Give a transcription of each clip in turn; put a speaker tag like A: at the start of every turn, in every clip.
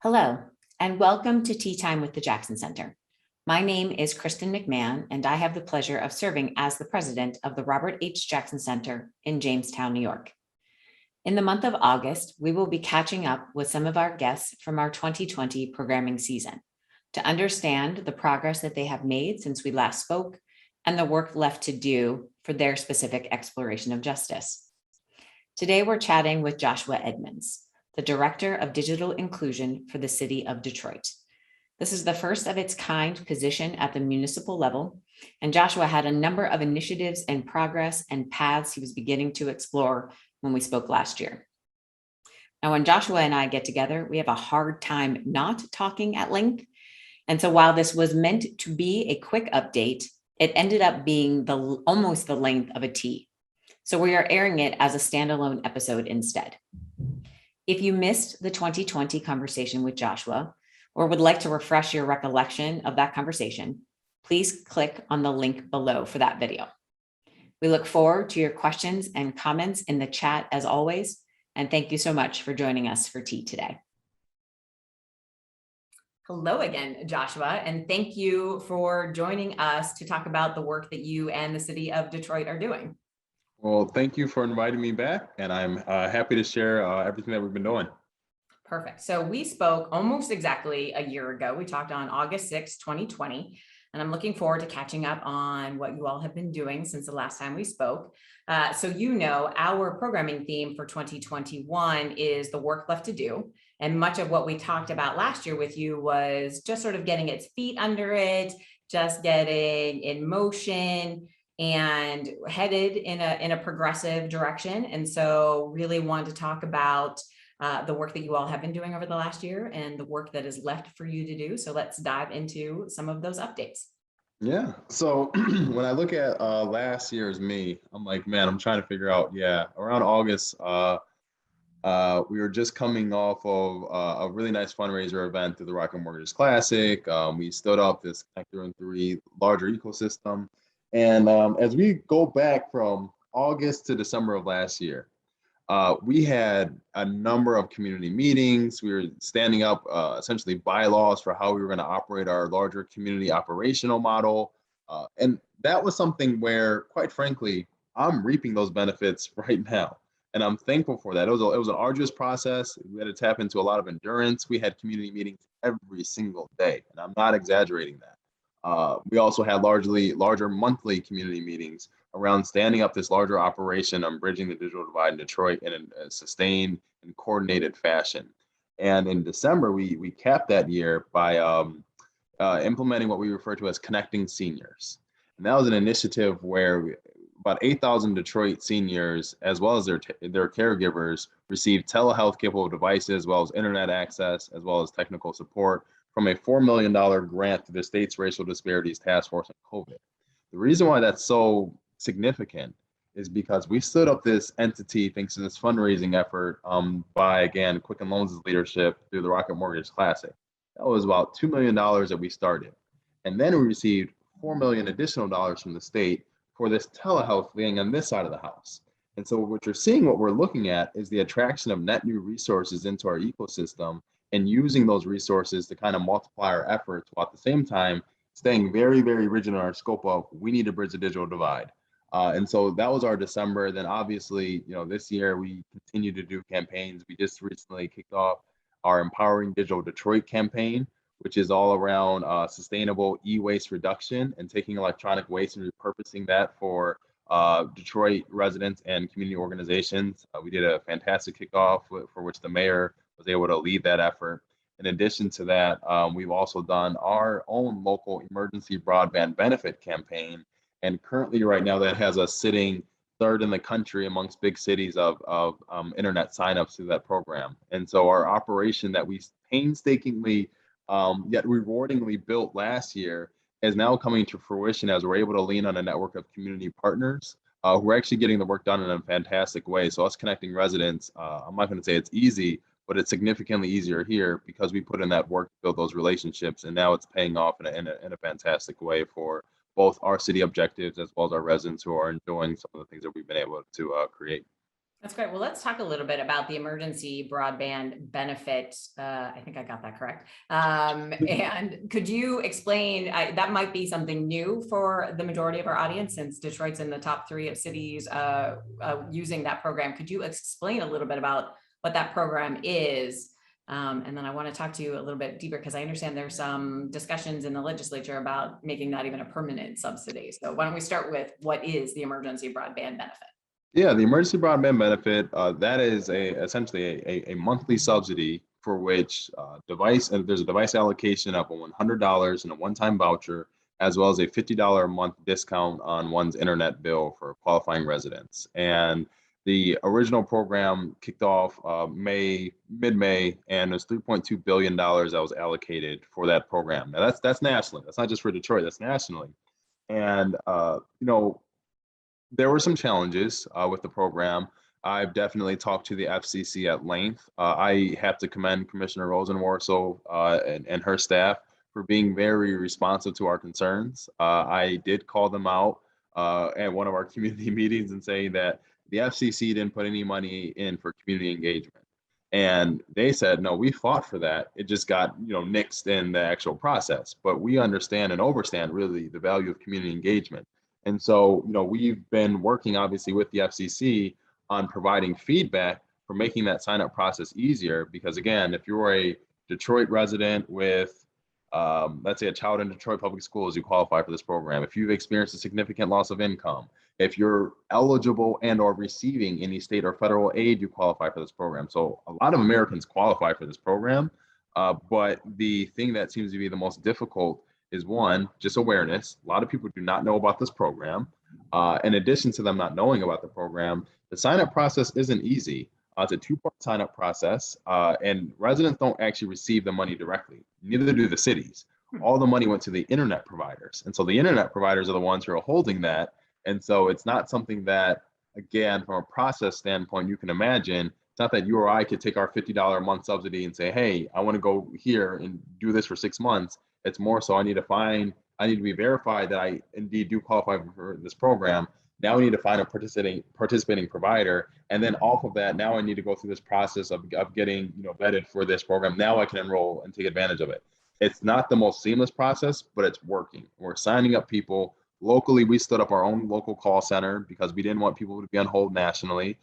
A: Hello, and welcome to Tea Time with the Jackson Center. My name is Kristan McMahon, and I have the pleasure of serving as the president of the Robert H. Jackson Center in Jamestown, New York. In the month of August, we will be catching up with some of our guests from our 2020 programming season to understand the progress that they have made since we last spoke and the work left to do for their specific exploration of justice. Today, we're chatting with Joshua Edmonds, the Director of Digital Inclusion for the City of Detroit. This is the first of its kind position at the municipal level, and Joshua had a number of initiatives and progress and paths he was beginning to explore when we spoke last year. Now, when Joshua and I get together, we have a hard time not talking at length. And so while this was meant to be a quick update, it ended up being almost the length of a tea. So we are airing it as a standalone episode instead. If you missed the 2020 conversation with Joshua or would like to refresh your recollection of that conversation, please click on the link below for that video. We look forward to your questions and comments in the chat as always, and thank you so much for joining us for tea today. Hello again, Joshua, and thank you for joining us to talk about the work that you and the City of Detroit are doing.
B: Well, thank you for inviting me back, and I'm happy to share everything that we've been doing.
A: Perfect. So we spoke almost exactly a year ago. We talked on August 6, 2020, and I'm looking forward to catching up on what you all have been doing since the last time we spoke. So our programming theme for 2021 is the work left to do. And much of what we talked about last year with you was just sort of getting its feet under it, just getting in motion, and headed in a progressive direction. And so really wanted to talk about the work that you all have been doing over the last year and the work that is left for you to do. So let's dive into some of those updates.
B: Yeah. So when I look at last year's me, I'm like, man, I'm trying to figure out, around August, we were just coming off of a really nice fundraiser event through the Rocket Mortgage Classic. We stood up this Connector in 3 larger ecosystem. And as we go back from August to December of last year, we had a number of community meetings. We were standing up essentially bylaws for how we were going to operate our larger community operational model. And that was something where, quite frankly, I'm reaping those benefits right now. And I'm thankful for that. It was an arduous process. We had to tap into a lot of endurance. We had community meetings every single day, and I'm not exaggerating that. We also had larger monthly community meetings around standing up this larger operation on bridging the digital divide in Detroit in a sustained and coordinated fashion. And in December, we capped that year by implementing what we refer to as Connecting Seniors. And that was an initiative where about 8,000 Detroit seniors, as well as their caregivers, received telehealth capable devices, as well as internet access, as well as technical support from a $4 million grant through the state's Racial Disparities Task Force on COVID. The reason why that's so significant is because we stood up this entity thanks to this fundraising effort by, again, Quicken Loans' leadership through the Rocket Mortgage Classic. That was about $2 million that we started. And then we received $4 million additional dollars from the state for this telehealth being on this side of the house. And so what we're looking at is the attraction of net new resources into our ecosystem and using those resources to kind of multiply our efforts while at the same time staying very, very rigid in our scope of we need to bridge the digital divide. And so that was our December. Then obviously, this year we continue to do campaigns. We just recently kicked off our Empowering Digital Detroit campaign, which is all around sustainable e-waste reduction and taking electronic waste and repurposing that for Detroit residents and community organizations. We did a fantastic kickoff for which the mayor was able to lead that effort. In addition to that, we've also done our own local emergency broadband benefit campaign. And currently right now that has us sitting third in the country amongst big cities of internet signups through that program. And so our operation that we painstakingly yet rewardingly built last year is now coming to fruition as we're able to lean on a network of community partners who are actually getting the work done in a fantastic way. So us connecting residents, I'm not going to say it's easy, but it's significantly easier here because we put in that work to build those relationships, and now it's paying off in a fantastic way for both our city objectives as well as our residents who are enjoying some of the things that we've been able to create.
A: That's great. Well, let's talk a little bit about the emergency broadband benefit. I think I got that correct. And could you explain, that might be something new for the majority of our audience, since Detroit's in the top 3 of cities using that program. Could you explain a little bit about what that program is? And then I want to talk to you a little bit deeper, because I understand there's some discussions in the legislature about making that even a permanent subsidy. So why don't we start with what is the emergency broadband benefit?
B: Yeah, the emergency broadband benefit, that is essentially a monthly subsidy for which there's a device allocation of $100 and a one-time voucher, as well as a $50 a month discount on one's internet bill for qualifying residents. And the original program kicked off mid-May, and there's $3.2 billion that was allocated for that program. Now that's nationally. That's not just for Detroit. That's nationally. And there were some challenges with the program. I've definitely talked to the FCC at length. I have to commend Commissioner Rosenworcel and her staff for being very responsive to our concerns. I did call them out at one of our community meetings and say that the FCC didn't put any money in for community engagement. And they said, no, we fought for that. It just got, nixed in the actual process. But we understand and overstand really the value of community engagement. And so, we've been working obviously with the FCC on providing feedback for making that sign up process easier. Because again, if you're a Detroit resident with, let's say, a child in Detroit public schools, you qualify for this program. If you've experienced a significant loss of income, if you're eligible and or receiving any state or federal aid, you qualify for this program. So a lot of Americans qualify for this program. But the thing that seems to be the most difficult is, one, just awareness. A lot of people do not know about this program. In addition to them not knowing about the program, the sign-up process isn't easy. It's a 2-part sign-up process, and residents don't actually receive the money directly. Neither do the cities. All the money went to the internet providers. And so the internet providers are the ones who are holding that. And so it's not something that, again, from a process standpoint, you can imagine. It's not that you or I could take our $50 a month subsidy and say, hey, I want to go here and do this for 6 months. It's more so I need to be verified that I indeed do qualify for this program. Now we need to find a participating provider. And then off of that, now I need to go through this process of getting vetted for this program. Now I can enroll and take advantage of it. It's not the most seamless process, but it's working. We're signing up people. Locally, we stood up our own local call center because we didn't want people to be on hold nationally.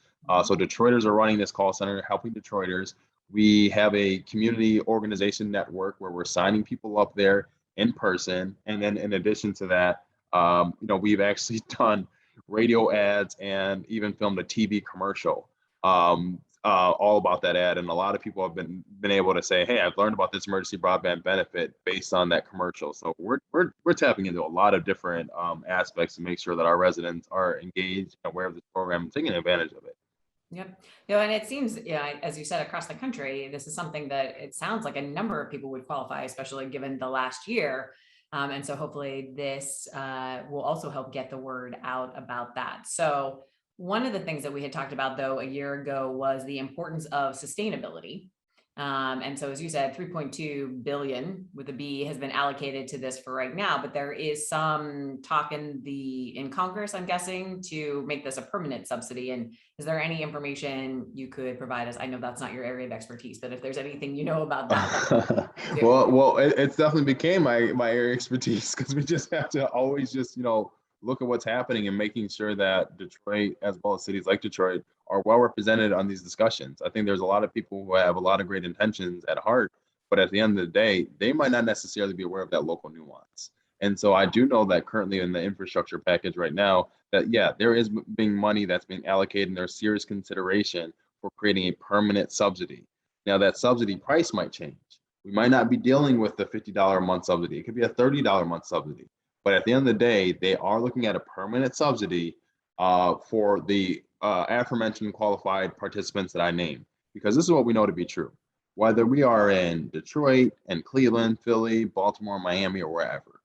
B: So Detroiters are running this call center, helping Detroiters. We have a community organization network where we're signing people up there in person. And then in addition to that, we've actually done radio ads and even filmed a TV commercial all about that ad. And a lot of people have been able to say, hey, I've learned about this emergency broadband benefit based on that commercial. So we're tapping into a lot of different aspects to make sure that our residents are engaged and aware of this program and taking advantage of it.
A: Yep. And it seems, as you said, across the country, this is something that it sounds like a number of people would qualify, especially given the last year. And so hopefully this will also help get the word out about that. So one of the things that we had talked about, though, a year ago was the importance of sustainability. And so, as you said, 3.2 billion with a B has been allocated to this for right now, but there is some talk in Congress, I'm guessing, to make this a permanent subsidy. And is there any information you could provide us? I know that's not your area of expertise, but if there's anything you know about that.
B: Well, it's definitely became my area of expertise, because we just have to always just, look at what's happening and making sure that Detroit, as well as cities like Detroit, are well represented on these discussions. I think there's a lot of people who have a lot of great intentions at heart, but at the end of the day, they might not necessarily be aware of that local nuance. And so I do know that currently in the infrastructure package right now, that there is being money that's being allocated, and there's serious consideration for creating a permanent subsidy. Now that subsidy price might change. We might not be dealing with the $50 a month subsidy. It could be a $30 a month subsidy. But at the end of the day, they are looking at a permanent subsidy for the aforementioned qualified participants that I named, because this is what we know to be true. Whether we are in Detroit and Cleveland, Philly, Baltimore, Miami, or wherever,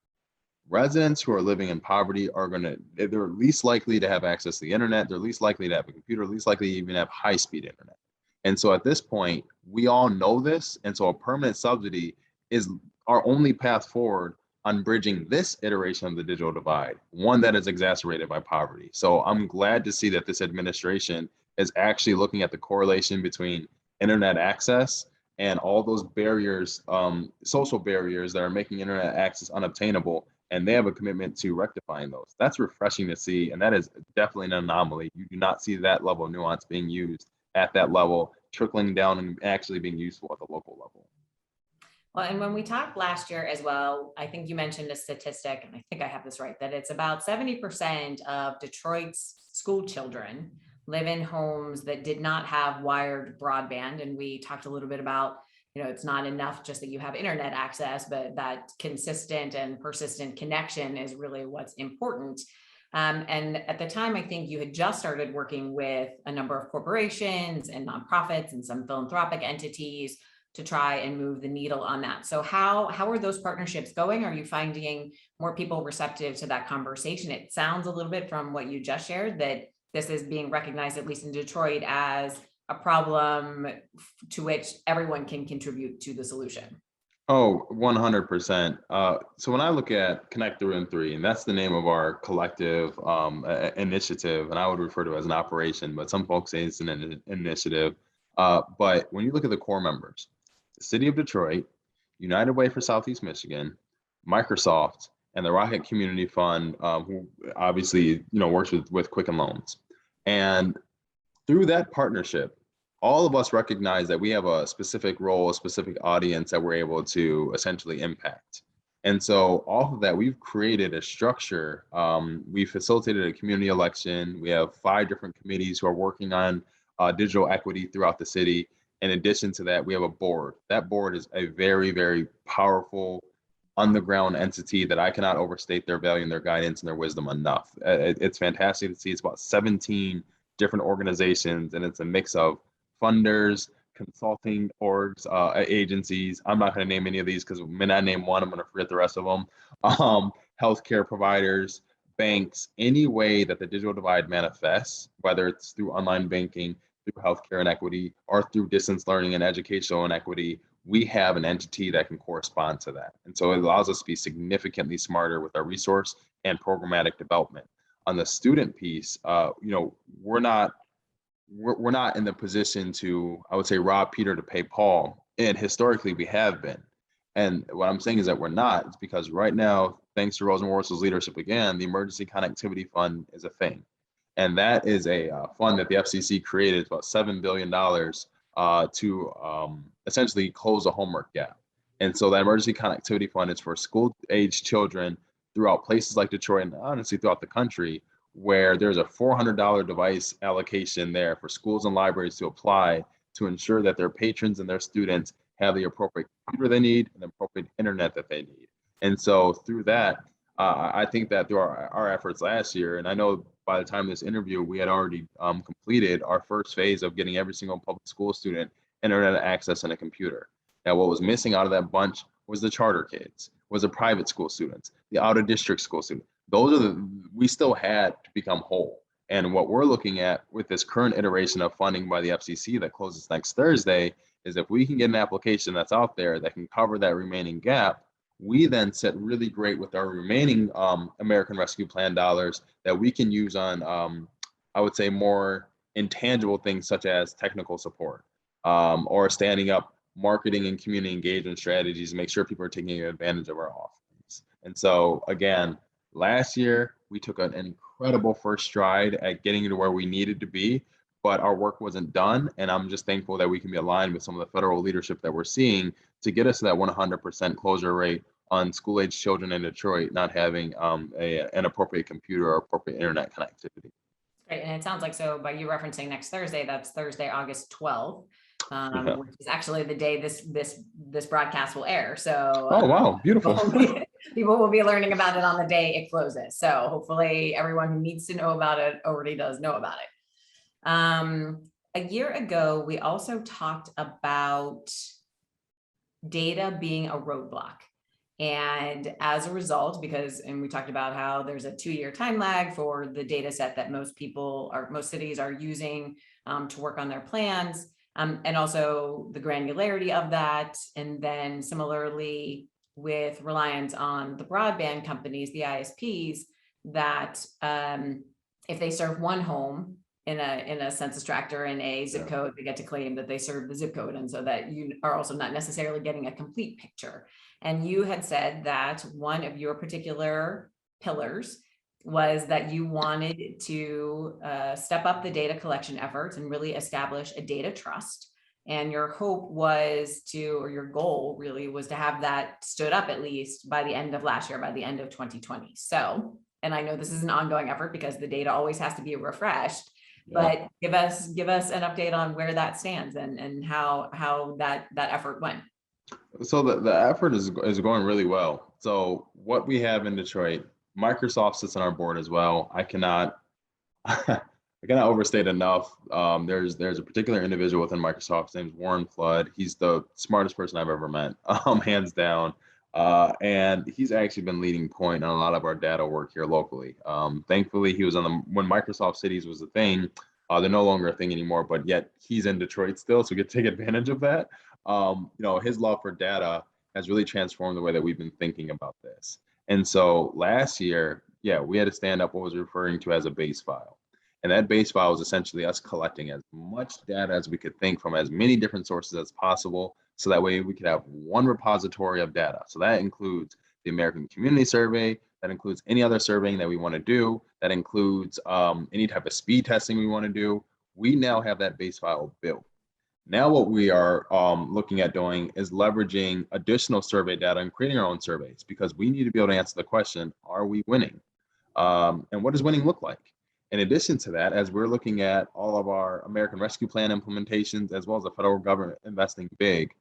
B: residents who are living in poverty they're least likely to have access to the internet. They're least likely to have a computer, least likely to even have high-speed internet. And so at this point, we all know this. And so a permanent subsidy is our only path forward on bridging this iteration of the digital divide, one that is exacerbated by poverty. So I'm glad to see that this administration is actually looking at the correlation between internet access and all those barriers, social barriers that are making internet access unobtainable. And they have a commitment to rectifying those. That's refreshing to see. And that is definitely an anomaly. You do not see that level of nuance being used at that level, trickling down and actually being useful at the local level.
A: Well, and when we talked last year as well, I think you mentioned a statistic, and I think I have this right, that it's about 70% of Detroit's school children live in homes that did not have wired broadband. And we talked a little bit about, it's not enough just that you have internet access, but that consistent and persistent connection is really what's important. And at the time, I think you had just started working with a number of corporations and nonprofits and some philanthropic entities to try and move the needle on that. So how are those partnerships going? Are you finding more people receptive to that conversation? It sounds a little bit from what you just shared that this is being recognized, at least in Detroit, as a problem to which everyone can contribute to the solution.
B: Oh, 100%. So when I look at Connect Through and Three, and that's the name of our collective initiative, and I would refer to it as an operation, but some folks say it's an initiative. But when you look at the core members, the City of Detroit, United Way for Southeast Michigan, Microsoft, and the Rocket Community Fund, who obviously works with Quicken Loans, and through that partnership, all of us recognize that we have a specific role, a specific audience that we're able to essentially impact. And so off of that, we've created a structure. We facilitated a community election. We have 5 different committees who are working on digital equity throughout the city. In addition to that, we have a board. That board is a very, very powerful on the ground entity that I cannot overstate their value and their guidance and their wisdom enough. It's fantastic to see. It's about 17 different organizations, and it's a mix of funders, consulting orgs, agencies. I'm not going to name any of these because when I name one, I'm going to forget the rest of them. Healthcare providers, banks, any way that the digital divide manifests, whether it's through online banking, through healthcare inequity, or through distance learning and educational inequity, we have an entity that can correspond to that. And so it allows us to be significantly smarter with our resource and programmatic development. On the student piece, we're not in the position to, I would say, rob Peter to pay Paul. And historically, we have been. And what I'm saying is that we're not. It's because right now, thanks to Rosenworcel's leadership again, the Emergency Connectivity Fund is a thing. And that is a fund that the FCC created. It's about $7 billion to essentially close a homework gap. And so that Emergency Connectivity Fund is for school-age children throughout places like Detroit and honestly throughout the country, where there's a $400 device allocation there for schools and libraries to apply to ensure that their patrons and their students have the appropriate computer they need and the appropriate internet that they need. And so through that, I think that through our efforts last year, and I know by the time of this interview, we had already completed our first phase of getting every single public school student internet access and a computer. Now, what was missing out of that bunch was the charter kids, was the private school students, the out of district school students. Those are we still had to become whole. And what we're looking at with this current iteration of funding by the FCC that closes next Thursday is if we can get an application that's out there that can cover that remaining gap, we then sit really great with our remaining American Rescue Plan dollars that we can use on, I would say, more intangible things such as technical support or standing up marketing and community engagement strategies to make sure people are taking advantage of our offerings. And so, again, last year, we took an incredible first stride at getting to where we needed to be, but our work wasn't done. And I'm just thankful that we can be aligned with some of the federal leadership that we're seeing to get us to that 100% closure rate on school-age children in Detroit not having an appropriate computer or appropriate internet connectivity.
A: Great, and it sounds like, so by you referencing next Thursday, that's Thursday, August 12th, which is actually the day this broadcast will air. So
B: oh wow, beautiful.
A: People will be learning about it on the day it closes. So hopefully everyone who needs to know about it already does know about it. A year ago, we also talked about data being a roadblock. And as a result, and we talked about how there's a 2-year time lag for the data set that most cities are using to work on their plans, and also the granularity of that. And then similarly, with reliance on the broadband companies, the ISPs, that if they serve one home, in a census tract or in a zip code, they get to claim that they serve the zip code, and so that you are also not necessarily getting a complete picture. And you had said that one of your particular pillars was that you wanted to step up the data collection efforts and really establish a data trust. And your hope was to, or your goal really was to have that stood up at least by the end of last year, by the end of 2020. So, and I know this is an ongoing effort because the data always has to be refreshed, but give us an update on where that stands and how that effort went.
B: So the effort is going really well. So what we have in Detroit, Microsoft sits on our board as well. I cannot I cannot overstate enough. There's a particular individual within Microsoft. His name's Warren Flood. He's the smartest person I've ever met, hands down. And he's actually been leading point on a lot of our data work here locally. Thankfully, he was on when Microsoft Cities was a thing. They're no longer a thing anymore, but yet he's in Detroit still, so we get to take advantage of that. His love for data has really transformed the way that we've been thinking about this. And so last year, we had to stand up what was referring to as a base file. And that base file was essentially us collecting as much data as we could think from as many different sources as possible. So that way we could have one repository of data. So that includes the American Community Survey, that includes any other surveying that we want to do, that includes any type of speed testing we want to do. We now have that base file built. Now what we are looking at doing is leveraging additional survey data and creating our own surveys, because we need to be able to answer the question, are we winning? And what does winning look like? In addition to that, as we're looking at all of our American Rescue Plan implementations, as well as the federal government investing big,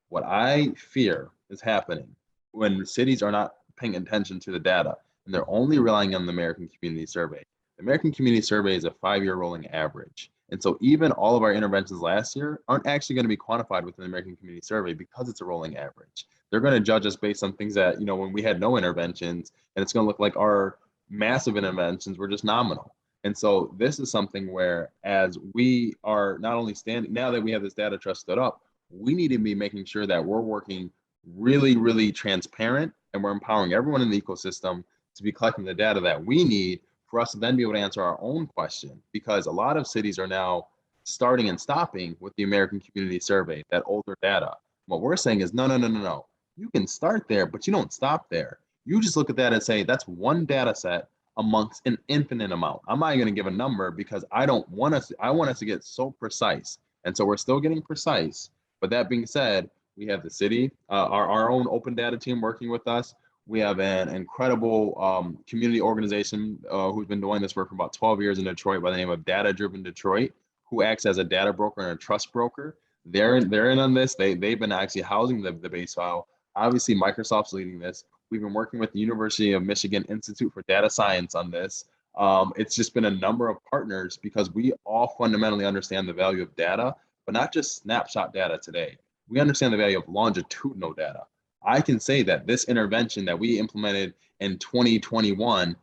B: what I fear is happening when cities are not paying attention to the data and they're only relying on the American Community Survey. The American Community Survey is a 5-year rolling average. And so even all of our interventions last year aren't actually going to be quantified within the American Community Survey because it's a rolling average. They're going to judge us based on things that, when we had no interventions, and it's going to look like our massive interventions were just nominal. And so this is something where, as we are not only standing, now that we have this data trust stood up, we need to be making sure that we're working really, really transparent, and we're empowering everyone in the ecosystem to be collecting the data that we need for us to then be able to answer our own question. Because a lot of cities are now starting and stopping with the American Community Survey, that older data. What we're saying is, no. You can start there, but you don't stop there. You just look at that and say, that's one data set amongst an infinite amount. I'm not going to give a number because I want us to get so precise. And so we're still getting precise. But that being said, we have the city, our own open data team working with us. We have an incredible community organization who's been doing this work for about 12 years in Detroit by the name of Data Driven Detroit, who acts as a data broker and a trust broker. They're in on this. They've been actually housing the base file. Obviously, Microsoft's leading this. We've been working with the University of Michigan Institute for Data Science on this. It's just been a number of partners because we all fundamentally understand the value of data, but not just snapshot data today. We understand the value of longitudinal data. I can say that this intervention that we implemented in 2021,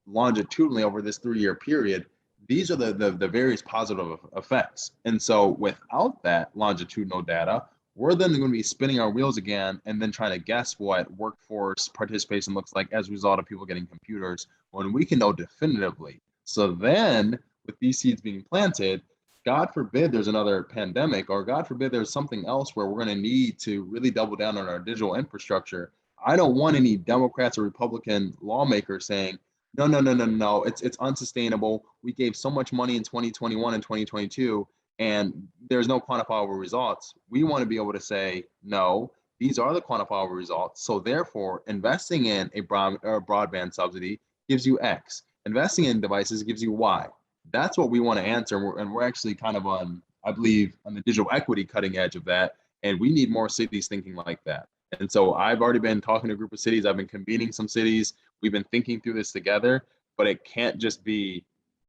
B: longitudinally over this 3-year period, these are the various positive effects. And so without that longitudinal data, we're then going to be spinning our wheels again and then trying to guess what workforce participation looks like as a result of people getting computers when we can know definitively. So then with these seeds being planted, God forbid there's another pandemic, or God forbid there's something else where we're going to need to really double down on our digital infrastructure. I don't want any Democrats or Republican lawmakers saying, no, it's unsustainable. We gave so much money in 2021 and 2022, and there's no quantifiable results. We want to be able to say, no, these are the quantifiable results. So therefore, investing in a broadband subsidy gives you X. Investing in devices gives you Y. That's what we want to answer. And we're actually kind of on, I believe, on the digital equity cutting edge of that. And we need more cities thinking like that. And so I've already been talking to a group of cities. I've been convening some cities. We've been thinking through this together, but it can't just be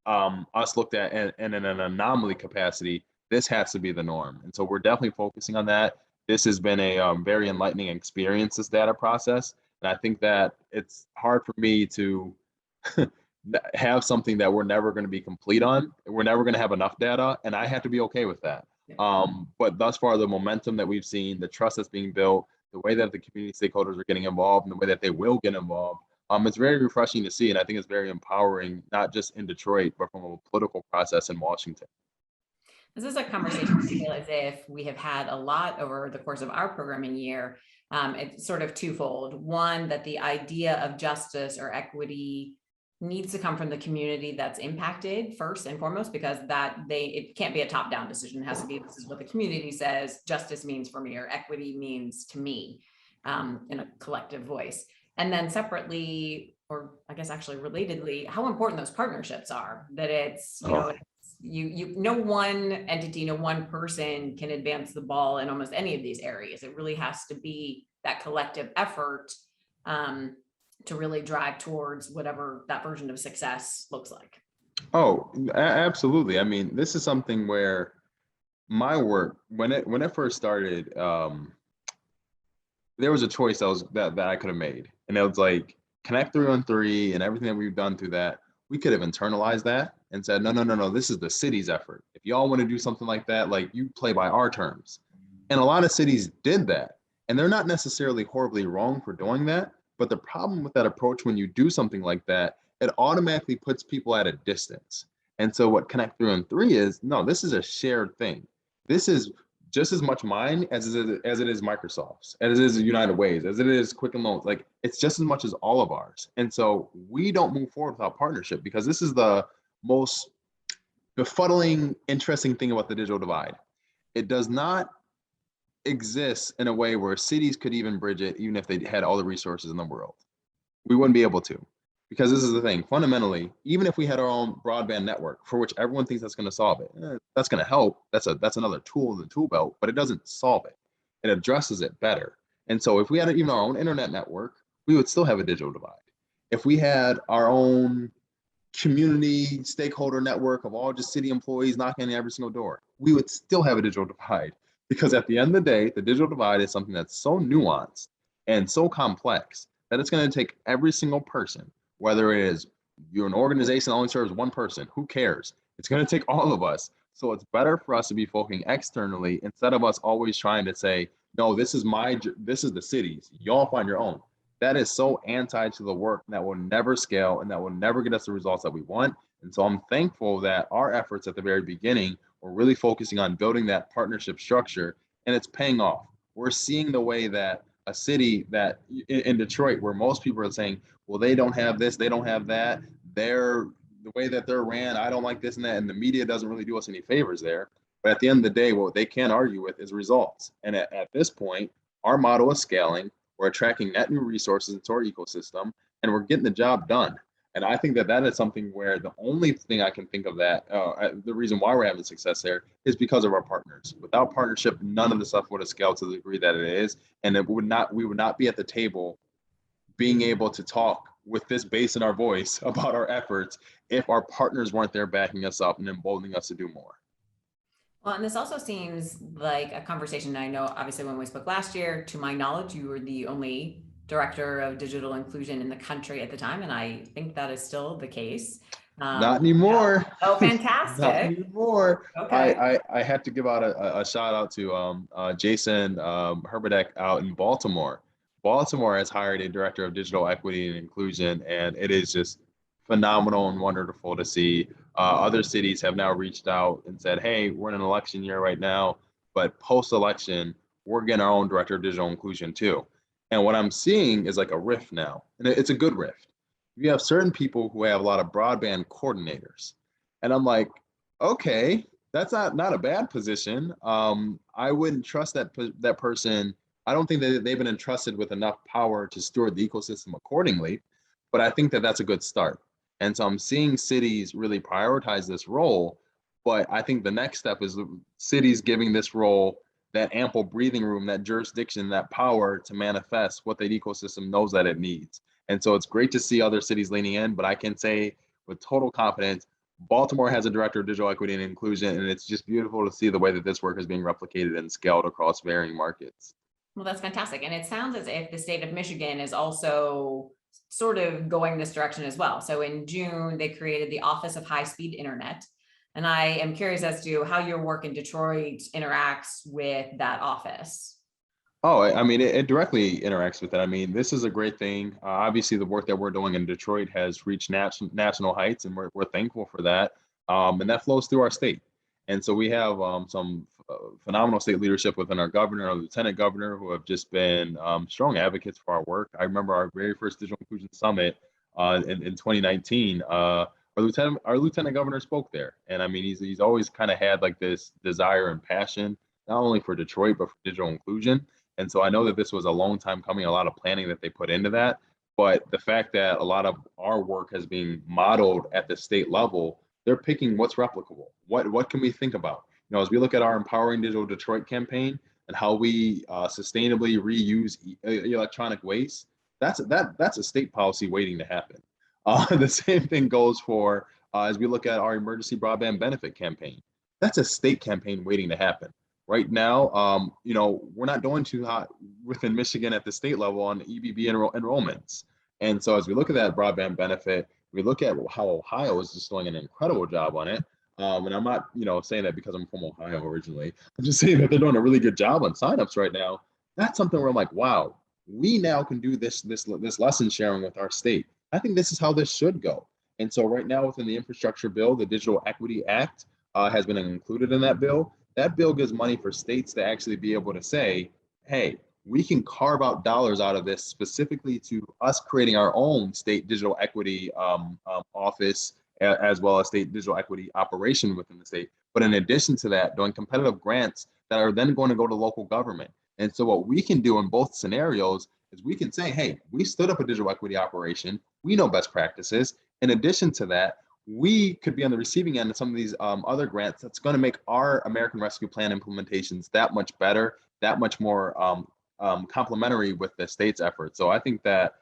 B: us looked at in an anomaly capacity. This has to be the norm. And so we're definitely focusing on that. This has been a very enlightening experience, this data process. And I think that it's hard for me to have something that we're never going to be complete on. We're never going to have enough data, and I have to be okay with that. But thus far, the momentum that we've seen, the trust that's being built, the way that the community stakeholders are getting involved, and the way that they will get involved, It's very refreshing to see, and I think it's very empowering, not just in Detroit, but from a political process in Washington.
A: This is a conversation I feel as if we have had a lot over the course of our programming year. It's sort of twofold. One, that the idea of justice or equity needs to come from the community that's impacted first and foremost, because it can't be a top-down decision. It has to be, this is what the community says justice means for me, or equity means to me, in a collective voice. And then separately, or I guess actually relatedly, how important those partnerships are. That it's, no one entity, no one person can advance the ball in almost any of these areas. It really has to be that collective effort to really drive towards whatever that version of success looks like.
B: Oh, absolutely. I mean, this is something where my work, when it first started, there was a choice that I could have made, and it was like Connect 313 and everything that we've done through that. We could have internalized that and said, no, no, no, no, this is the city's effort. If y'all want to do something like that, like, you play by our terms. And a lot of cities did that, and they're not necessarily horribly wrong for doing that. But the problem with that approach, when you do something like that, it automatically puts people at a distance. And so what Connect 313 is, no, this is a shared thing. This is just as much mine as it is Microsoft's, as it is United Ways, as it is Quicken Loans. Like, it's just as much as all of ours. And so we don't move forward without partnership, because this is the most befuddling, interesting thing about the digital divide. It does not exist in a way where cities could even bridge it, even if they had all the resources in the world. We wouldn't be able to. Because this is the thing, fundamentally, even if we had our own broadband network, for which everyone thinks that's going to solve it, that's going to help. That's another tool in the tool belt, but it doesn't solve it. It addresses it better. And so if we had even our own internet network, we would still have a digital divide. If we had our own community stakeholder network of all just city employees knocking on every single door, we would still have a digital divide. Because at the end of the day, the digital divide is something that's so nuanced and so complex that it's going to take every single person, whether it is you're an organization that only serves one person, who cares? It's going to take all of us. So it's better for us to be focusing externally, instead of us always trying to say, no, this is the city's, y'all find your own. That is so anti to the work, that will never scale, and that will never get us the results that we want. And so I'm thankful that our efforts at the very beginning were really focusing on building that partnership structure, and it's paying off. We're seeing the way that a city that in Detroit, where most people are saying, well, they don't have this, they don't have that, the way that they're ran, I don't like this and that, and the media doesn't really do us any favors there. But at the end of the day, what they can't argue with is results. And at this point, our model is scaling. We're attracting net new resources into our ecosystem, and we're getting the job done. And I think that is something where the only thing I can think of that the reason why we're having success there is because of our partners. Without partnership, none of the stuff would have scaled to the degree that it is, and we would not be at the table being able to talk with this bass in our voice about our efforts if our partners weren't there backing us up and emboldening us to do more.
A: Well, and this also seems like a conversation. I know, obviously, when we spoke last year, to my knowledge, you were the only director of digital inclusion in the country at the time, and I think that is still the case.
B: Not anymore.
A: Oh, fantastic.
B: Not anymore.
A: Okay.
B: I have to give out a shout out to Jason Herbedeck out in Baltimore. Baltimore has hired a director of digital equity and inclusion, and it is just phenomenal and wonderful to see. Other cities have now reached out and said, hey, we're in an election year right now, but post-election, we're getting our own director of digital inclusion too. And what I'm seeing is like a rift now, and it's a good rift. You have certain people who have a lot of broadband coordinators. And I'm like, okay, that's not a bad position. I wouldn't trust that person. I don't think that they've been entrusted with enough power to steward the ecosystem accordingly, but I think that that's a good start. And so I'm seeing cities really prioritize this role, but I think the next step is cities giving this role that ample breathing room, that jurisdiction, that power to manifest what the ecosystem knows that it needs. And so it's great to see other cities leaning in, but I can say with total confidence, Baltimore has a director of digital equity and inclusion, and it's just beautiful to see the way that this work is being replicated and scaled across varying markets.
A: Well, that's fantastic. And it sounds as if the state of Michigan is also sort of going this direction as well. So in June, they created the Office of HighSpeed Internet. And I am curious as to how your work in Detroit interacts with that office.
B: Oh, I mean, it directly interacts with it. I mean, this is a great thing. Obviously, the work that we're doing in Detroit has reached national heights, and we're thankful for that. And that flows through our state. And so we have some phenomenal state leadership within our governor, our lieutenant governor, who have just been strong advocates for our work. I remember our very first Digital Inclusion Summit in 2019. Our lieutenant governor spoke there, and I mean, he's always kind of had like this desire and passion, not only for Detroit but for digital inclusion. And so I know that this was a long time coming, a lot of planning that they put into that. But the fact that a lot of our work has been modeled at the state level, they're picking what's replicable. What can we think about? You know, as we look at our Empowering Digital Detroit campaign and how we sustainably reuse electronic waste, that's a state policy waiting to happen. The same thing goes for as we look at our emergency broadband benefit campaign. That's a state campaign waiting to happen. Right now, we're not doing too hot within Michigan at the state level on EBB enrollments. And so as we look at that broadband benefit, we look at how Ohio is just doing an incredible job on it. And I'm not, saying that because I'm from Ohio originally. I'm just saying that they're doing a really good job on signups right now. That's something where I'm like, wow, we now can do this lesson sharing with our state. I think this is how this should go. And so right now within the infrastructure bill, the Digital Equity Act has been included in that bill. That bill gives money for states to actually be able to say, hey, we can carve out dollars out of this specifically to us creating our own state digital equity office, as well as state digital equity operation within the state. But in addition to that, doing competitive grants that are then going to go to local government. And so what we can do in both scenarios is we can say, hey, we stood up a digital equity operation. We know best practices. In addition to that, we could be on the receiving end of some of these other grants that's going to make our American Rescue Plan implementations that much better, that much more complementary with the state's efforts. So I think that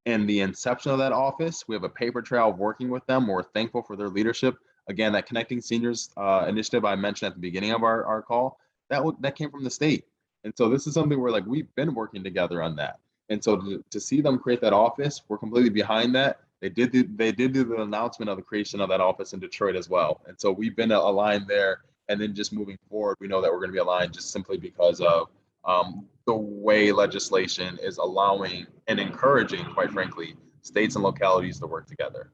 B: in the inception of that office, we have a paper trail of working with them. We're thankful for their leadership. Again, that Connecting Seniors initiative I mentioned at the beginning of our call, that came from the state. And so this is something where like we've been working together on that. And so to see them create that office, we're completely behind that. They did do the announcement of the creation of that office in Detroit as well. And so we've been aligned there. And then just moving forward, we know that we're going to be aligned just simply because of the way legislation is allowing and encouraging, quite frankly, states and localities to work together.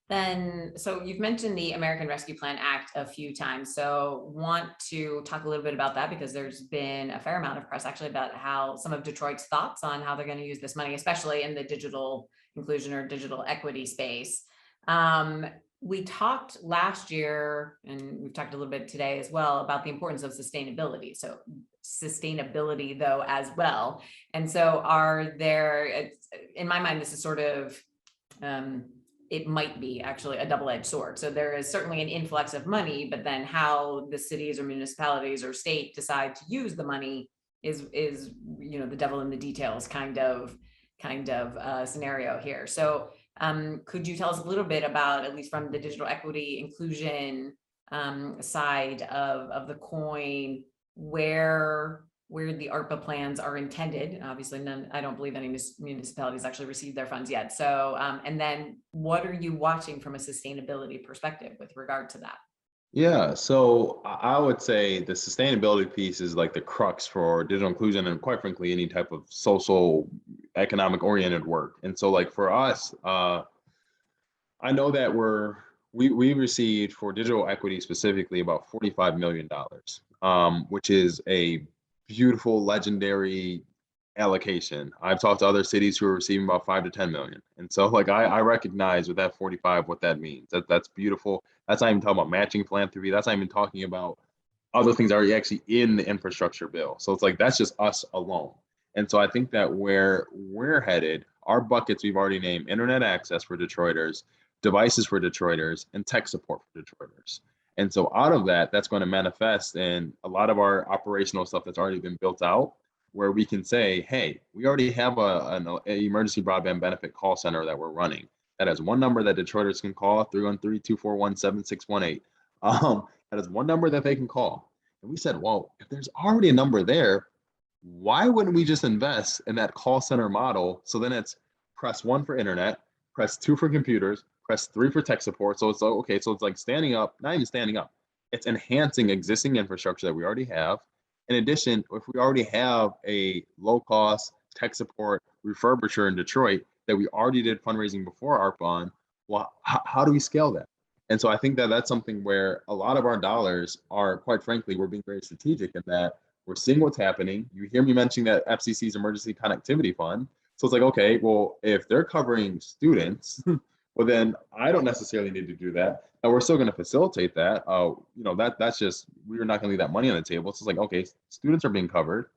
A: Then, so you've mentioned the American Rescue Plan Act a few times. So want to talk a little bit about that because there's been a fair amount of press actually about how some of Detroit's thoughts on how they're going to use this money, especially in the digital inclusion or digital equity space. We talked last year, and we've talked a little bit today as well, about the importance of sustainability. So sustainability though as well. And so are there, in my mind, this is sort of, it might be actually a double-edged sword. So there is certainly an influx of money, but then how the cities or municipalities or state decide to use the money is the devil in the details kind of scenario here. So could you tell us a little bit about, at least from the digital equity inclusion side of the coin, where the ARPA plans are intended? Obviously none, I don't believe any municipalities actually received their funds yet. So, and then what are you watching from a sustainability perspective with regard to that?
B: Yeah, so I would say the sustainability piece is like the crux for digital inclusion and quite frankly, any type of social, economic oriented work. And so like for us, I know that we received for digital equity specifically about $45 million, which is a beautiful, legendary allocation. I've talked to other cities who are receiving about 5 to 10 million. And so like I recognize with that 45 what that means. That's beautiful. That's not even talking about matching philanthropy. That's not even talking about other things that are actually in the infrastructure bill. So it's like that's just us alone. And so I think that where we're headed, our buckets we've already named: internet access for Detroiters, devices for Detroiters, and tech support for Detroiters. And so out of that, that's going to manifest in a lot of our operational stuff that's already been built out, where we can say, hey, we already have an emergency broadband benefit call center that we're running. That has one number that Detroiters can call, 313-241-7618. That is one number that they can call. And we said, well, if there's already a number there, why wouldn't we just invest in that call center model? So then it's press 1 for internet, press 2 for computers, press 3 for tech support. So it's like, okay, so it's like standing up, not even standing up. It's enhancing existing infrastructure that we already have. In addition, if we already have a low cost tech support refurbisher in Detroit that we already did fundraising before ARPA on, well, how do we scale that? And so I think that that's something where a lot of our dollars are, quite frankly, we're being very strategic in that we're seeing what's happening. You hear me mentioning that FCC's Emergency Connectivity Fund. So it's like, okay, well, if they're covering students, well, then I don't necessarily need to do that. And we're still going to facilitate that. That's just, we're not going to leave that money on the table. So it's like, okay, students are being covered.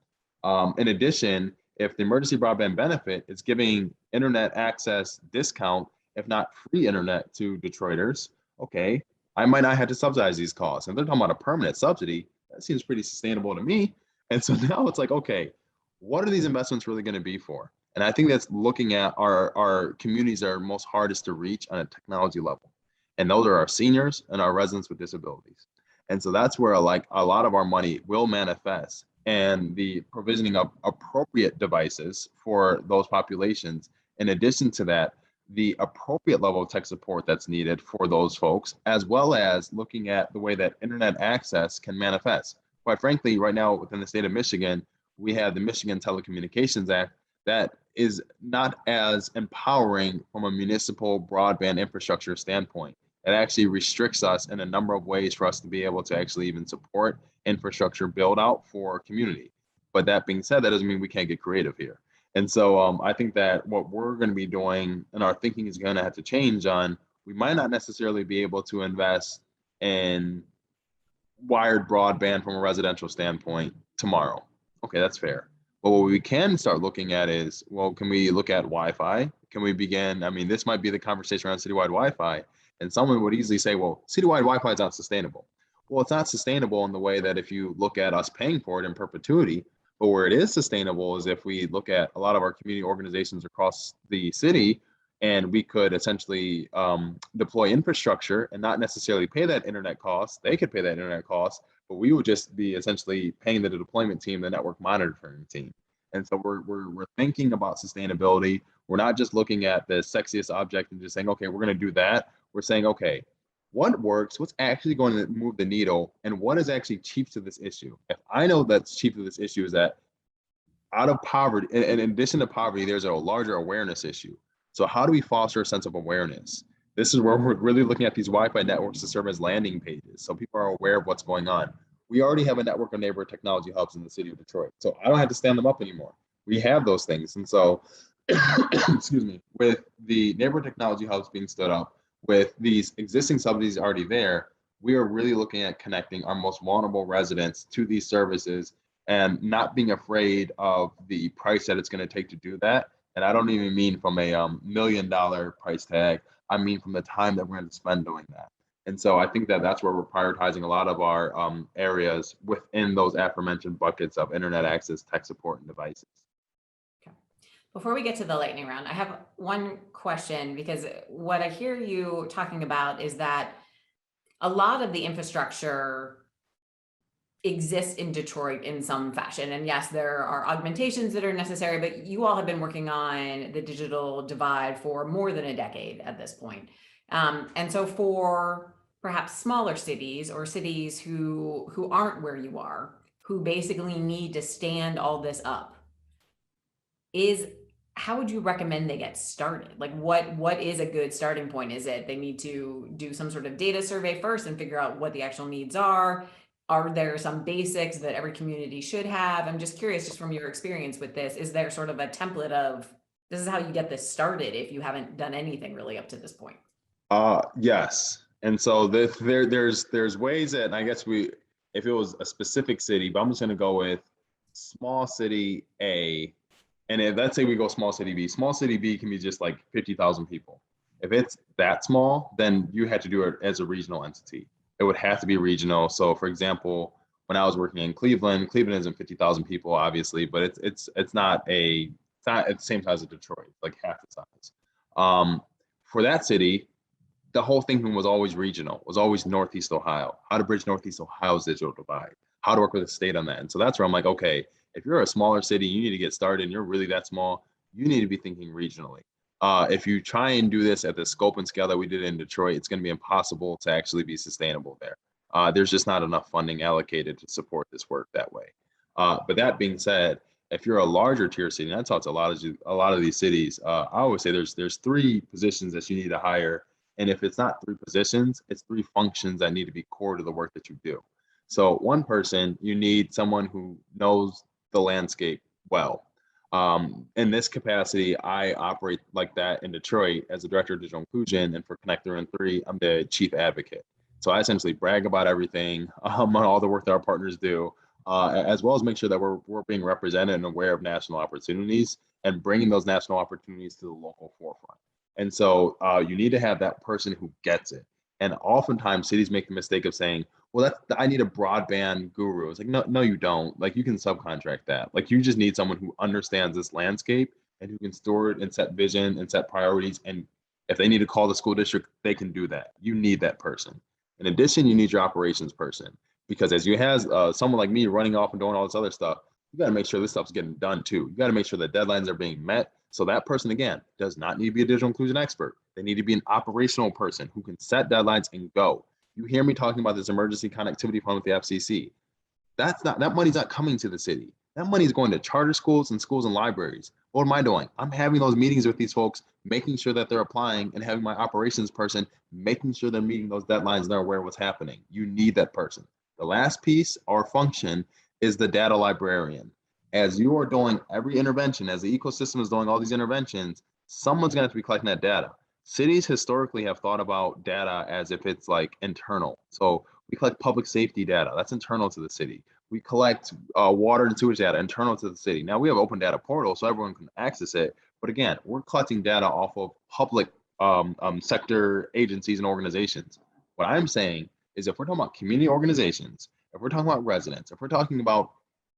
B: In addition, if the emergency broadband benefit is giving internet access discount, if not free internet to Detroiters, okay, I might not have to subsidize these costs. And they're talking about a permanent subsidy. That seems pretty sustainable to me. And so now it's like, okay, what are these investments really going to be for? And I think that's looking at our communities that are most hardest to reach on a technology level. And those are our seniors and our residents with disabilities. And so that's where like a lot of our money will manifest, and the provisioning of appropriate devices for those populations. In addition to that, the appropriate level of tech support that's needed for those folks, as well as looking at the way that internet access can manifest. Quite frankly, right now within the state of Michigan, we have the Michigan Telecommunications Act that is not as empowering from a municipal broadband infrastructure standpoint. It actually restricts us in a number of ways for us to be able to actually even support infrastructure build out for community. But that being said, that doesn't mean we can't get creative here. And so I think that what we're going to be doing and our thinking is going to have to change on, we might not necessarily be able to invest in wired broadband from a residential standpoint tomorrow. Okay, that's fair. But what we can start looking at is, well, can we look at Wi-Fi? Can we begin? I mean, this might be the conversation around citywide Wi-Fi. And someone would easily say, well, citywide Wi-Fi is not sustainable. Well, it's not sustainable in the way that if you look at us paying for it in perpetuity, but where it is sustainable is if we look at a lot of our community organizations across the city, and we could essentially deploy infrastructure and not necessarily pay that internet cost. They could pay that internet cost, but we would just be essentially paying the deployment team, the network monitoring team. And so we're thinking about sustainability. We're not just looking at the sexiest object and just saying, okay, we're going to do that. We're saying, okay, what works? What's actually going to move the needle? And what is actually cheap to this issue? If I know that's cheap to this issue is that out of poverty, in addition to poverty, there's a larger awareness issue. So how do we foster a sense of awareness? This is where we're really looking at these Wi-Fi networks to serve as landing pages, so people are aware of what's going on. We already have a network of neighborhood technology hubs in the city of Detroit, so I don't have to stand them up anymore. We have those things. And so, excuse me, with the neighborhood technology hubs being stood up, with these existing subsidies already there, we are really looking at connecting our most vulnerable residents to these services and not being afraid of the price that it's going to take to do that. And I don't even mean from a $1 million price tag. I mean from the time that we're going to spend doing that. And so I think that that's where we're prioritizing a lot of our areas within those aforementioned buckets of internet access, tech support, and devices.
A: Okay. Before we get to the lightning round, I have one question, because what I hear you talking about is that a lot of the infrastructure exists in Detroit in some fashion. And yes, there are augmentations that are necessary, but you all have been working on the digital divide for more than a decade at this point. And so for perhaps smaller cities or cities who aren't where you are, who basically need to stand all this up, how would you recommend they get started? Like what is a good starting point? Is it they need to do some sort of data survey first and figure out what the actual needs are? Are there some basics that every community should have? I'm just curious, just from your experience with this, is there sort of a template of this is how you get this started if you haven't done anything really up to this point?
B: Yes. And so there's ways that, and I guess if it was a specific city, but I'm just going to go with small city A. And if, let's say we go small city B can be just like 50,000 people. If it's that small, then you had to do it as a regional entity. It would have to be regional. So for example, when I was working in Cleveland isn't 50,000 people, obviously, but it's not at the same size as Detroit, like half the size. For that city, the whole thinking was always regional, was always Northeast Ohio, how to bridge Northeast Ohio's digital divide, how to work with the state on that. And so that's where I'm like, okay, if you're a smaller city, you need to get started and you're really that small, you need to be thinking regionally. If you try and do this at the scope and scale that we did in Detroit, it's going to be impossible to actually be sustainable there. There's just not enough funding allocated to support this work that way. But that being said, if you're a larger tier city, and I talk to a lot of these cities, I always say there's three positions that you need to hire. And if it's not three positions, it's three functions that need to be core to the work that you do. So one person, you need someone who knows the landscape well. In this capacity, I operate like that in Detroit as the director of digital inclusion, and for Connect 313, I'm the chief advocate. So I essentially brag about everything on all the work that our partners do, as well as make sure that we're being represented and aware of national opportunities and bringing those national opportunities to the local forefront. And so you need to have that person who gets it. And oftentimes cities make the mistake of saying, well, I need a broadband guru. It's like, no, you don't. Like, you can subcontract that. Like, you just need someone who understands this landscape and who can store it and set vision and set priorities. And if they need to call the school district, they can do that. You need that person. In addition, you need your operations person, because as you have someone like me running off and doing all this other stuff, you got to make sure this stuff's getting done too. You got to make sure that deadlines are being met. So that person, again, does not need to be a digital inclusion expert. They need to be an operational person who can set deadlines and go. You hear me talking about this emergency connectivity fund with the FCC. That money's not coming to the city. That money is going to charter schools and libraries. What am I doing? I'm having those meetings with these folks, making sure that they're applying, and having my operations person making sure they're meeting those deadlines and they're aware of what's happening. You need that person. The last piece or function is the data librarian. As you are doing every intervention, as the ecosystem is doing all these interventions, someone's going to have to be collecting that data. Cities historically have thought about data as if it's like internal. So we collect public safety data, that's internal to the city. We collect water and sewage data internal to the city. Now we have open data portal so everyone can access it. But again, we're collecting data off of public sector agencies and organizations. What I'm saying is, if we're talking about community organizations, if we're talking about residents, if we're talking about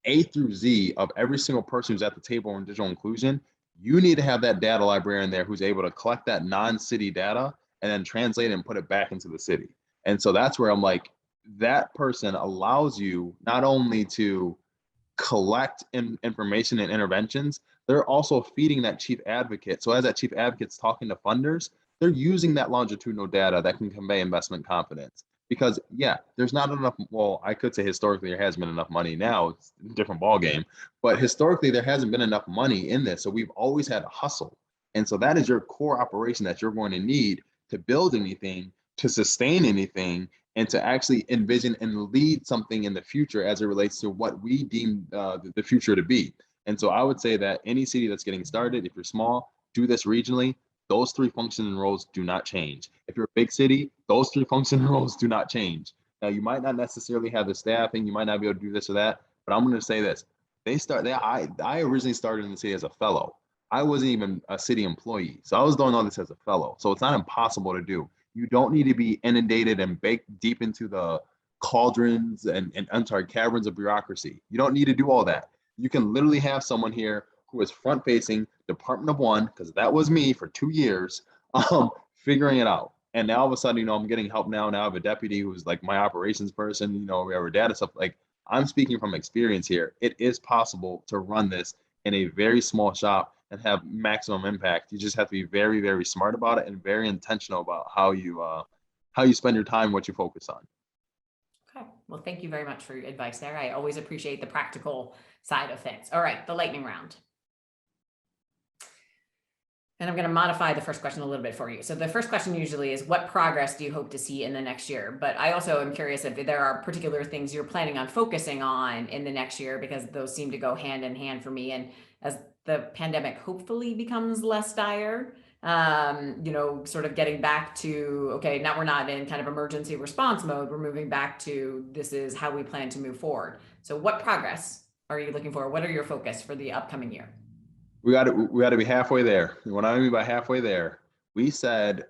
B: A through Z of every single person who's at the table in digital inclusion, you need to have that data librarian there who's able to collect that non-city data and then translate it and put it back into the city. And so that's where I'm like, that person allows you not only to collect information and interventions, they're also feeding that chief advocate. So as that chief advocate's talking to funders, they're using that longitudinal data that can convey investment confidence. Because yeah, there's not enough, well, I could say historically there has been enough money. Now it's a different ball game, but historically there hasn't been enough money in this. So we've always had to hustle. And so that is your core operation that you're going to need to build anything, to sustain anything, and to actually envision and lead something in the future as it relates to what we deem the future to be. And so I would say that any city that's getting started, if you're small, do this regionally. Those three functions and roles do not change. If you're a big city, those three functions and roles do not change. Now, you might not necessarily have the staffing, you might not be able to do this or that, but I'm going to say this. I originally started in the city as a fellow. I wasn't even a city employee. So I was doing all this as a fellow. So it's not impossible to do. You don't need to be inundated and baked deep into the cauldrons and I'm sorry, caverns of bureaucracy. You don't need to do all that. You can literally have someone here who is front facing, Department of One, because that was me for 2 years, figuring it out. And now all of a sudden, I'm getting help now. Now I have a deputy who's like my operations person, we have our data stuff. Like, I'm speaking from experience here. It is possible to run this in a very small shop and have maximum impact. You just have to be very, very smart about it and very intentional about how you spend your time, what you focus on.
A: Okay. Well, thank you very much for your advice there. I always appreciate the practical side of things. All right, the lightning round. And I'm going to modify the first question a little bit for you. So the first question usually is, what progress do you hope to see in the next year? But I also am curious if there are particular things you're planning on focusing on in the next year, because those seem to go hand in hand for me. And as the pandemic hopefully becomes less dire, sort of getting back to, okay, now we're not in kind of emergency response mode. We're moving back to, this is how we plan to move forward. So what progress are you looking for? What are your focus for the upcoming year?
B: We got to be halfway there. What I mean by halfway there, we said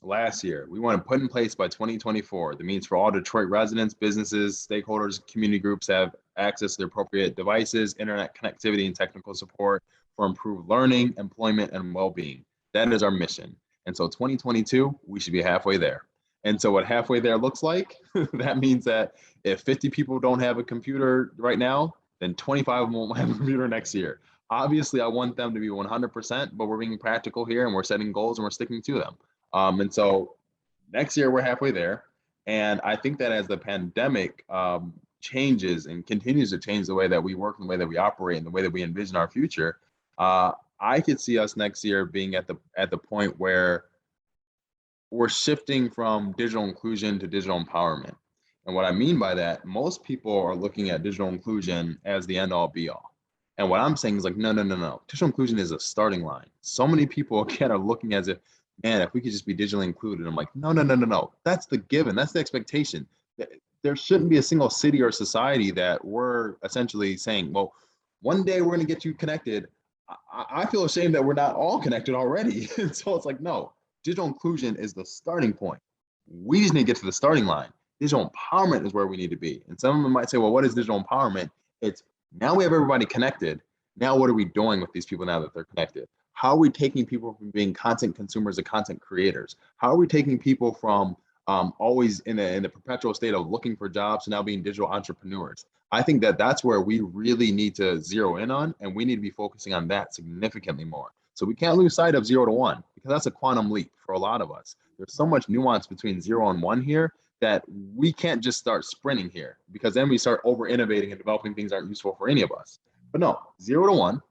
B: last year we want to put in place by 2024. That means for all Detroit residents, businesses, stakeholders, community groups have access to the appropriate devices, internet connectivity, and technical support for improved learning, employment, and well-being. That is our mission. And so 2022, we should be halfway there. And so what halfway there looks like, that means that if 50 people don't have a computer right now, then 25 of them won't have a computer next year. Obviously, I want them to be 100%, but we're being practical here and we're setting goals and we're sticking to them. And so next year, we're halfway there. And I think that as the pandemic changes and continues to change the way that we work and the way that we operate and the way that we envision our future, I could see us next year being at the point where we're shifting from digital inclusion to digital empowerment. And what I mean by that, most people are looking at digital inclusion as the end all be all. And what I'm saying is like, no, no, no, no. Digital inclusion is a starting line. So many people again are looking as if, man, if we could just be digitally included. I'm like, no, no, no, no, no. That's the given. That's the expectation. There shouldn't be a single city or society that we're essentially saying, well, one day we're going to get you connected. I feel ashamed that we're not all connected already. And so it's like, no, digital inclusion is the starting point. We just need to get to the starting line. Digital empowerment is where we need to be. And some of them might say, well, what is digital empowerment? It's now we have everybody connected. Now, what are we doing with these people now that they're connected? How are we taking people from being content consumers to content creators? How are we taking people from always in the perpetual state of looking for jobs to now being digital entrepreneurs? I think that that's where we really need to zero in on, and we need to be focusing on that significantly more. So we can't lose sight of 0 to 1 because that's a quantum leap for a lot of us. There's so much nuance between 0 and 1 here that we can't just start sprinting here because then we start over innovating and developing things that aren't useful for any of us. But no, 0 to 1,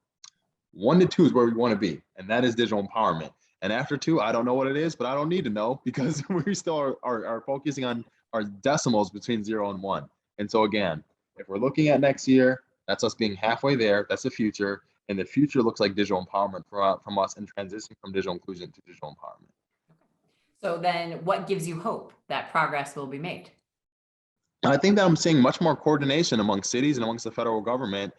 B: 1 to 2 is where we want to be, and that is digital empowerment. And after 2, I don't know what it is, but I don't need to know because we still are focusing on our decimals between 0 and 1. And so again, if we're looking at next year, that's us being halfway there. That's the future. And the future looks like digital empowerment from us and transitioning from digital inclusion to digital empowerment.
A: So then what gives you hope that progress will be made?
B: I think that I'm seeing much more coordination among cities and amongst the federal government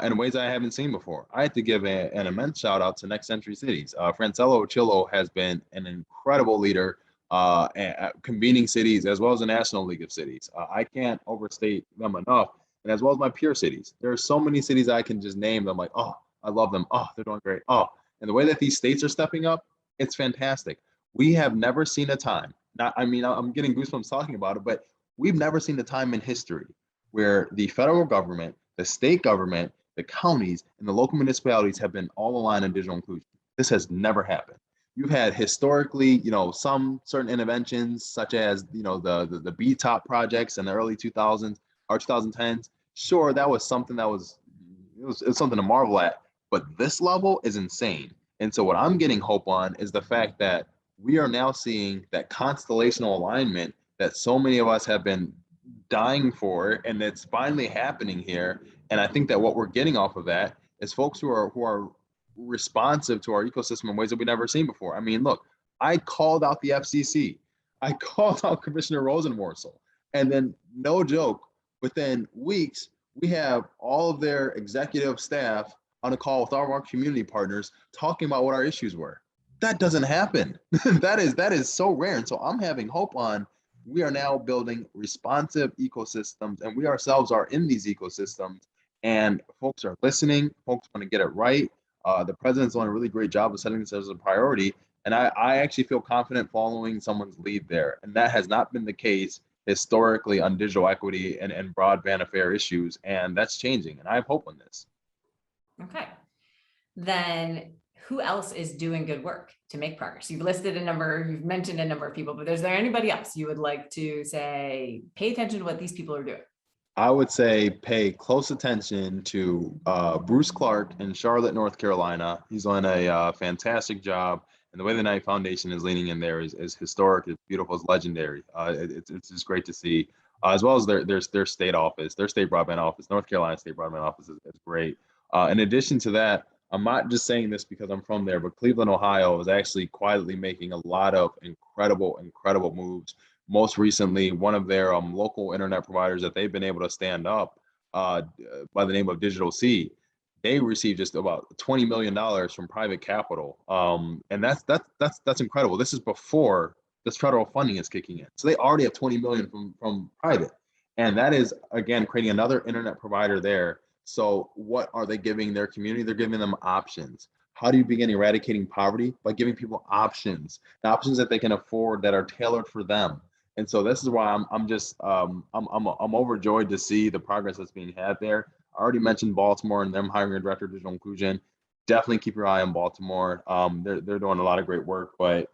B: in ways I haven't seen before. I had to give an immense shout out to Next Century Cities. Francello Chillo has been an incredible leader at convening cities as well as the National League of Cities. I can't overstate them enough, and as well as my peer cities. There are so many cities I can just name them like, oh, I love them. Oh, they're doing great. Oh, and the way that these states are stepping up, it's fantastic. We have never seen a time. Not, I mean, I'm getting goosebumps talking about it, but we've never seen a time in history where the federal government, the state government, the counties, and the local municipalities have been all aligned on digital inclusion. This has never happened. You've had historically, some certain interventions such as, the B-Top projects in the early 2000s or 2010s. Sure, that was something that was something to marvel at, but this level is insane. And so what I'm getting hope on is the fact that we are now seeing that constellational alignment that so many of us have been dying for, and it's finally happening here. And I think that what we're getting off of that is folks who are responsive to our ecosystem in ways that we've never seen before. I mean, look, I called out the FCC, I called out Commissioner Rosenworcel, and then no joke, within weeks, we have all of their executive staff on a call with all of our community partners talking about what our issues were. That doesn't happen. that is so rare. And so I'm having hope on we are now building responsive ecosystems, and we ourselves are in these ecosystems, and folks are listening. Folks want to get it right. The president's done a really great job of setting this as a priority, and I actually feel confident following someone's lead there, and that has not been the case historically on digital equity and broadband affair issues, and that's changing, and I have hope on this.
A: Okay. Then who else is doing good work to make progress? You've listed a number, you've mentioned a number of people, but is there anybody else you would like to say, pay attention to what these people are doing?
B: I would say pay close attention to Bruce Clark in Charlotte, North Carolina. He's done a fantastic job, and the way the Knight Foundation is leaning in there is historic, it's beautiful, it's legendary. It's just great to see, as well as their state office, their state broadband office, North Carolina State Broadband Office is great. In addition to that, I'm not just saying this because I'm from there, but Cleveland, Ohio is actually quietly making a lot of incredible moves. Most recently, one of their local internet providers that they've been able to stand up by the name of Digital C, they received just about $20 million from private capital. And that's incredible. This is before this federal funding is kicking in. So they already have 20 million from private. And that is, again, creating another internet provider there. So what are they giving their community? They're giving them options. How do you begin eradicating poverty? By giving people options, the options that they can afford that are tailored for them. And so this is why I'm overjoyed to see the progress that's being had there. I already mentioned Baltimore and them hiring a director of digital inclusion. Definitely keep your eye on Baltimore. They're doing a lot of great work, but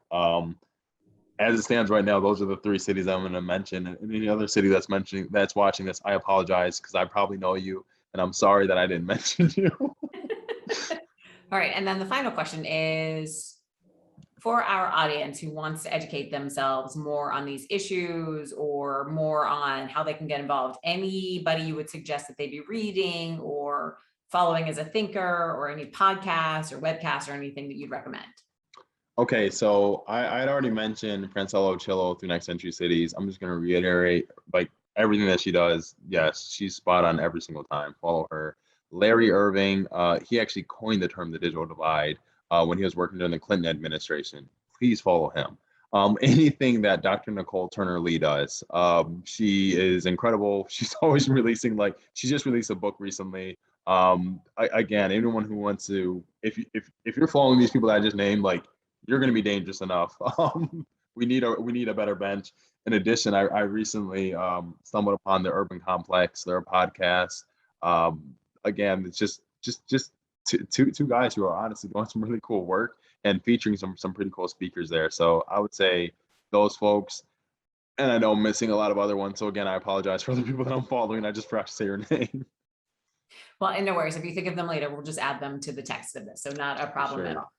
B: as it stands right now, those are the three cities I'm going to mention. And any other city that's watching this, I apologize because I probably know you, and I'm sorry that I didn't mention you.
A: All right. And then the final question is for our audience who wants to educate themselves more on these issues or more on how they can get involved, anybody you would suggest that they be reading or following as a thinker, or any podcasts or webcasts or anything that you'd recommend?
B: Okay, so I had already mentioned Francello Chillo through Next Century Cities. I'm just going to reiterate like everything that she does. Yes, she's spot on every single time. Follow her. Larry Irving, he actually coined the term the digital divide when he was working during the Clinton administration. Please follow him. Anything that Dr. Nicole Turner Lee does, she is incredible. She's always releasing, like, she just released a book recently. Again, anyone who wants to, if you're following these people that I just named, like, you're going to be dangerous enough. We need a better bench. In addition, I recently stumbled upon the Urban Complex, their podcast. Again, it's just two guys who are honestly doing some really cool work and featuring some pretty cool speakers there. So I would say those folks. And I know I'm missing a lot of other ones. So again, I apologize for the people that I'm following. I just forgot to say your name.
A: Well, and no worries. If you think of them later, we'll just add them to the text of this. So not a problem at
B: Sure.
A: all.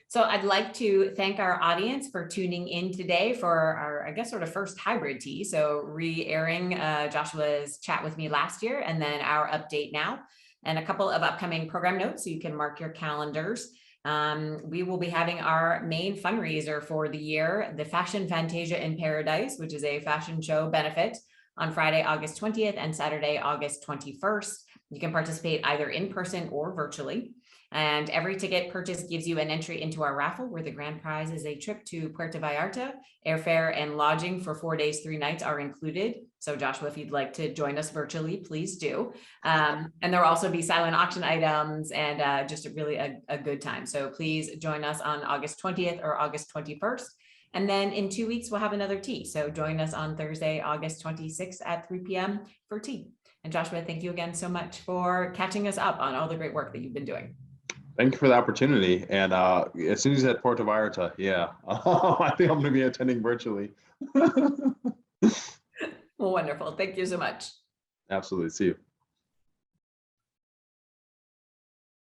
A: So I'd like to thank our audience for tuning in today for our, I guess, sort of first hybrid tea. So re-airing Joshua's chat with me last year, and then our update now, and a couple of upcoming program notes so you can mark your calendars. We will be having our main fundraiser for the year, the Fashion Fantasia in Paradise, which is a fashion show benefit, on Friday, August 20th and Saturday, August 21st. You can participate either in person or virtually. And every ticket purchase gives you an entry into our raffle, where the grand prize is a trip to Puerto Vallarta. Airfare and lodging for 4 days, 3 nights are included. So Joshua, if you'd like to join us virtually, please do. And there will also be silent auction items and just really a good time. So please join us on August 20th or August 21st. And then in 2 weeks, we'll have another tea. So join us on Thursday, August 26th at 3 p.m. for tea. And Joshua, thank you again so much for catching us up on all the great work that you've been doing.
B: Thank you for the opportunity. And as soon as you said Puerto Vallarta, yeah, I think I'm going to be attending virtually.
A: Well, wonderful. Thank you so much.
B: Absolutely. See you.